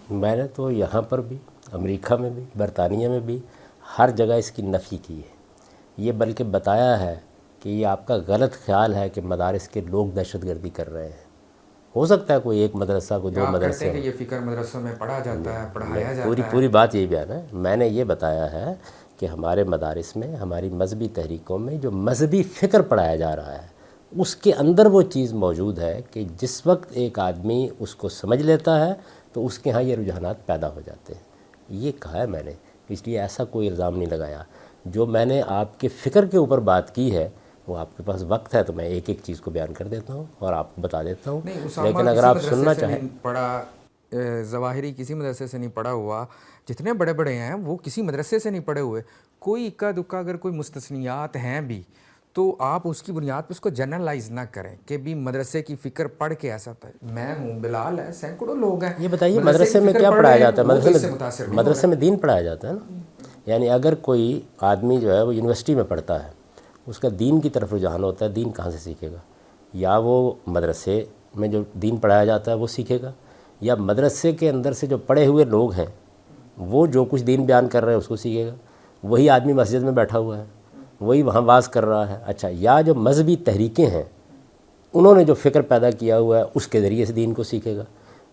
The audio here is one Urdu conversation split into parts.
میں نے تو یہاں پر بھی، امریکہ میں بھی، برطانیہ میں بھی ہر جگہ اس کی نفی کی ہے، یہ بلکہ بتایا ہے کہ یہ آپ کا غلط خیال ہے کہ مدارس کے لوگ دہشت گردی کر رہے ہیں۔ ہو سکتا ہے کوئی ایک مدرسہ، کوئی دو آپ کہتے مدرسے ہیں کہ ہوں، یہ فکر مدرسوں میں پڑھا جاتا ہے، پڑھایا جاتا ہے۔ پوری بات یہی بیان ہے۔ میں نے یہ بتایا ہے کہ ہمارے مدارس میں، ہماری مذہبی تحریکوں میں جو مذہبی فکر پڑھایا جا رہا ہے، اس کے اندر وہ چیز موجود ہے کہ جس وقت ایک آدمی اس کو سمجھ لیتا ہے تو اس کے ہاں یہ رجحانات پیدا ہو جاتے ہیں۔ یہ کہا ہے میں نے، اس لیے ایسا کوئی الزام نہیں لگایا۔ جو میں نے آپ کے فکر کے اوپر بات کی ہے، وہ آپ کے پاس وقت ہے تو میں ایک ایک چیز کو بیان کر دیتا ہوں اور آپ کو بتا دیتا ہوں، نہیں، اسامہ لیکن اگر کسی آپ مدرسے سننا سے چاہیں۔ نہیں پڑھا، ظواہری کسی مدرسے سے نہیں پڑھا ہوا، جتنے بڑے بڑے ہیں وہ کسی مدرسے سے نہیں پڑھے ہوئے۔ کوئی اکا دکا اگر کوئی مستثنیات ہیں بھی تو آپ اس کی بنیاد پہ اس کو جنرلائز نہ کریں کہ بھی مدرسے کی فکر پڑھ کے ایسا ہوتا ہے۔ میں ہوں، بلال ہے، سینکڑوں لوگ ہیں، یہ بتائیے مدرسے مدرسے کی میں فکر کیا پڑھ پڑھایا رہے ہیں جاتا تو ہے؟ وہ تو اس سے متاثر نہیں ہو مدرسے رہے۔ میں دین پڑھایا جاتا ہے نا۔ یعنی اگر کوئی آدمی جو ہے وہ یونیورسٹی میں پڑھتا ہے، اس کا دین کی طرف رجحان ہوتا ہے، دین کہاں سے سیکھے گا؟ یا وہ مدرسے میں جو دین پڑھایا جاتا ہے وہ سیکھے گا، یا مدرسے کے اندر سے جو پڑھے ہوئے لوگ ہیں وہ جو کچھ دین بیان کر رہے ہیں اس کو سیکھے گا؟ وہی آدمی مسجد میں بیٹھا ہوا ہے، وہی وہاں واز کر رہا ہے۔ اچھا، یا جو مذہبی تحریکیں ہیں انہوں نے جو فکر پیدا کیا ہوا ہے اس کے ذریعے سے دین کو سیکھے گا۔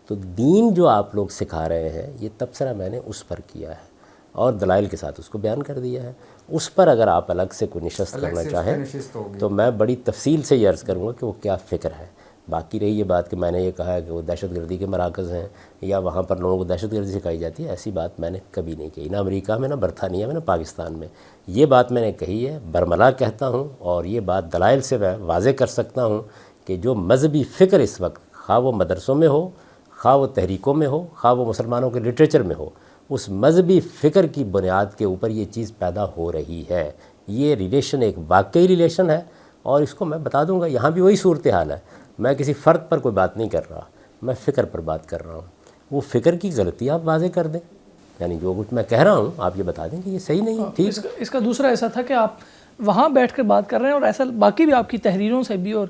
تو دین جو آپ لوگ سکھا رہے ہیں، یہ تبصرہ میں نے اس پر کیا ہے اور دلائل کے ساتھ اس کو بیان کر دیا ہے۔ اس پر اگر آپ الگ سے کوئی نشست الگ کرنا سے اس چاہیں پہ نشست ہوگی۔ تو میں بڑی تفصیل سے یہ عرض کروں گا کہ وہ کیا فکر ہے۔ باقی رہی یہ بات کہ میں نے یہ کہا ہے کہ وہ دہشت گردی کے مراکز ہیں یا وہاں پر لوگوں کو دہشت گردی سکھائی جاتی ہے، ایسی بات میں نے کبھی نہیں کہی، نہ امریکہ میں، نہ برطانیہ میں، نہ پاکستان میں۔ یہ بات میں نے کہی ہے، برملا کہتا ہوں، اور یہ بات دلائل سے میں واضح کر سکتا ہوں کہ جو مذہبی فکر اس وقت، خواہ وہ مدرسوں میں ہو، خواہ وہ تحریکوں میں ہو، خواہ وہ مسلمانوں کے لٹریچر میں ہو، اس مذہبی فکر کی بنیاد کے اوپر یہ چیز پیدا ہو رہی ہے۔ یہ ریلیشن ایک واقعی ریلیشن ہے، اور اس کو میں بتا دوں گا۔ یہاں بھی وہی صورتحال ہے، میں کسی فرد پر کوئی بات نہیں کر رہا، میں فکر پر بات کر رہا ہوں۔ وہ فکر کی غلطی آپ واضح کر دیں، یعنی جو کچھ میں کہہ رہا ہوں آپ یہ بتا دیں کہ یہ صحیح نہیں ہے، ٹھیک ہے۔ اس کا دوسرا ایسا تھا کہ آپ وہاں بیٹھ کر بات کر رہے ہیں، اور ایسا باقی بھی آپ کی تحریروں سے بھی اور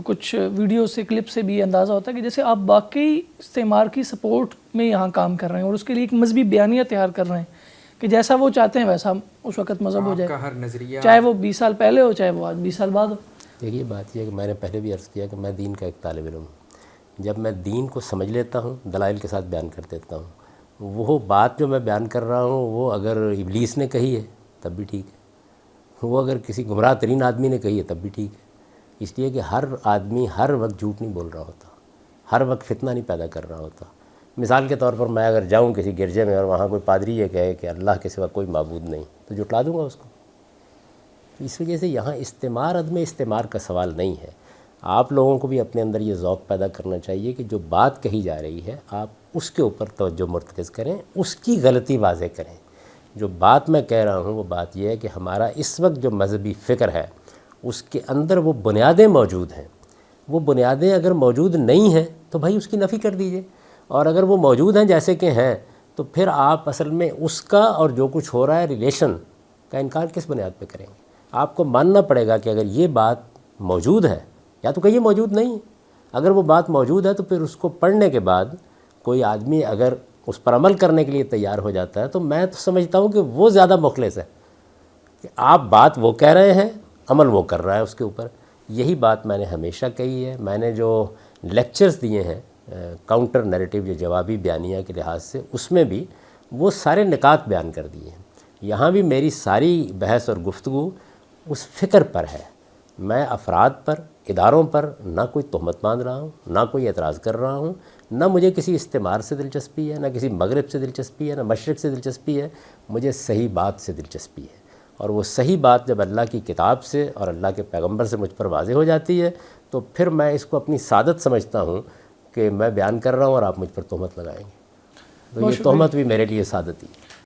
کچھ ویڈیو سے، کلپ سے بھی اندازہ ہوتا ہے کہ جیسے آپ باقی استعمار کی سپورٹ میں یہاں کام کر رہے ہیں اور اس کے لیے ایک مذہبی بیانیہ تیار کر رہے ہیں کہ جیسا وہ چاہتے ہیں ویسا اس وقت مذہب ہو آپ جائے، کا ہر نظریہ، چاہے وہ 20 سال پہلے ہو، چاہے وہ آج 20 سال بعد ہو۔ دیکھیے بات یہ ہے کہ میں نے پہلے بھی عرض کیا کہ میں دین کا ایک طالب علم ہوں۔ جب میں دین کو سمجھ لیتا ہوں، دلائل کے ساتھ بیان کر دیتا ہوں۔ وہ بات جو میں بیان کر رہا ہوں وہ اگر ابلیس نے کہی ہے تب بھی ٹھیک ہے، وہ اگر کسی گمراہ ترین آدمی نے کہی ہے تب بھی ٹھیک ہے۔ اس لیے کہ ہر آدمی ہر وقت جھوٹ نہیں بول رہا ہوتا، ہر وقت فتنہ نہیں پیدا کر رہا ہوتا۔ مثال کے طور پر میں اگر جاؤں کسی گرجے میں اور وہاں کوئی پادری یہ کہے کہ اللہ کے سوا کوئی معبود نہیں، تو جھٹلا دوں گا اس کو۔ اس وجہ سے یہاں استعمار، عدم استعمار کا سوال نہیں ہے۔ آپ لوگوں کو بھی اپنے اندر یہ ذوق پیدا کرنا چاہیے کہ جو بات کہی جا رہی ہے آپ اس کے اوپر توجہ مرتکز کریں، اس کی غلطی واضح کریں۔ جو بات میں کہہ رہا ہوں وہ بات یہ ہے کہ ہمارا اس وقت جو مذہبی فکر ہے اس کے اندر وہ بنیادیں موجود ہیں۔ وہ بنیادیں اگر موجود نہیں ہیں تو بھائی اس کی نفی کر دیجئے، اور اگر وہ موجود ہیں جیسے کہ ہیں تو پھر آپ اصل میں اس کا اور جو کچھ ہو رہا ہے ریلیشن کا انکار کس بنیاد پہ کریں گے؟ آپ کو ماننا پڑے گا کہ اگر یہ بات موجود ہے، یا تو کہیے موجود نہیں ہے، اگر وہ بات موجود ہے تو پھر اس کو پڑھنے کے بعد کوئی آدمی اگر اس پر عمل کرنے کے لیے تیار ہو جاتا ہے تو میں تو سمجھتا ہوں کہ وہ زیادہ مخلص ہے کہ آپ بات وہ کہہ رہے ہیں، عمل وہ کر رہا ہے اس کے اوپر۔ یہی بات میں نے ہمیشہ کہی ہے۔ میں نے جو لیکچرز دیے ہیں کاؤنٹر نیریٹو، جو جوابی بیانیہ کے لحاظ سے، اس میں بھی وہ سارے نکات بیان کر دیے ہیں۔ یہاں بھی میری ساری بحث اور گفتگو اس فکر پر ہے۔ میں افراد پر، اداروں پر نہ کوئی تہمت باندھ رہا ہوں، نہ کوئی اعتراض کر رہا ہوں، نہ مجھے کسی استعمار سے دلچسپی ہے، نہ کسی مغرب سے دلچسپی ہے، نہ مشرق سے دلچسپی ہے۔ مجھے صحیح بات سے دلچسپی ہے، اور وہ صحیح بات جب اللہ کی کتاب سے اور اللہ کے پیغمبر سے مجھ پر واضح ہو جاتی ہے تو پھر میں اس کو اپنی سعادت سمجھتا ہوں کہ میں بیان کر رہا ہوں اور آپ مجھ پر تہمت لگائیں گے، تو یہ تہمت بھی میرے لیے سعادت ہی ہے۔